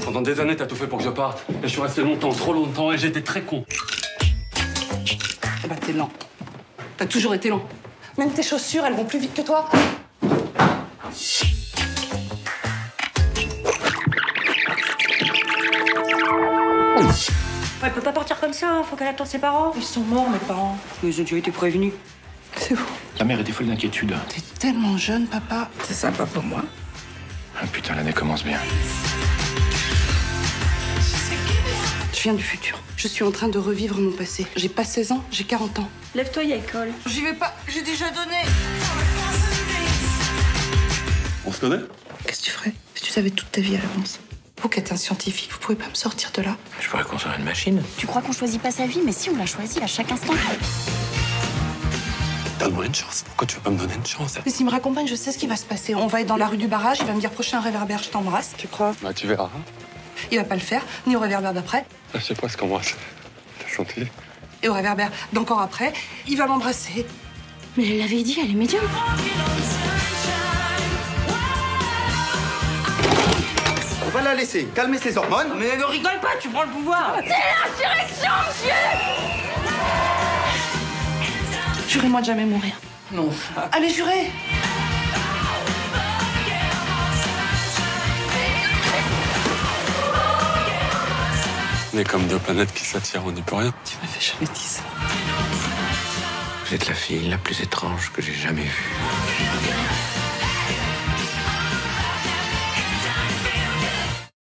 Pendant des années, t'as tout fait pour que je parte. Et je suis resté longtemps, trop longtemps, et j'étais très con. Eh ben, t'es lent. T'as toujours été lent. Même tes chaussures, elles vont plus vite que toi. Elle peut pas partir comme ça, faut qu'elle attende ses parents. Ils sont morts, mes parents. Ils ont déjà été prévenus. C'est vous. Ta mère était folle d'inquiétude. T'es tellement jeune, papa. C'est sympa pour moi. Ah putain, l'année commence bien. Je viens du futur. Je suis en train de revivre mon passé. J'ai pas 16 ans, j'ai 40 ans. Lève-toi, il y a école. J'y vais pas, j'ai déjà donné. On se connaît? Qu'est-ce que tu ferais si tu savais toute ta vie à l'avance? Vous qui êtes un scientifique, vous pouvez pas me sortir de là. Je pourrais construire une machine. Tu crois qu'on choisit pas sa vie, mais si on la choisit à chaque instant. Donne-moi une chance. Pourquoi tu veux pas me donner une chance? Mais s'il me raccompagne, je sais ce qui va se passer. On va être dans la rue du barrage, il va me dire prochain réverbère, je t'embrasse. Tu crois? Bah, tu verras. Il va pas le faire, ni au réverbère d'après, Je sais pas ce qu'on voit. T'as senti? et au réverbère d'encore après, il va m'embrasser. Mais elle l'avait dit, elle est médium. On va la laisser calmer ses hormones. Mais ne rigole pas, tu prends le pouvoir. Jurez-moi de jamais mourir. Non. Allez, jurez! On est comme deux planètes qui s'attirent, on n'y peut rien. Tu m'as fait jamais dit ça. Vous êtes la fille la plus étrange que j'ai jamais vue.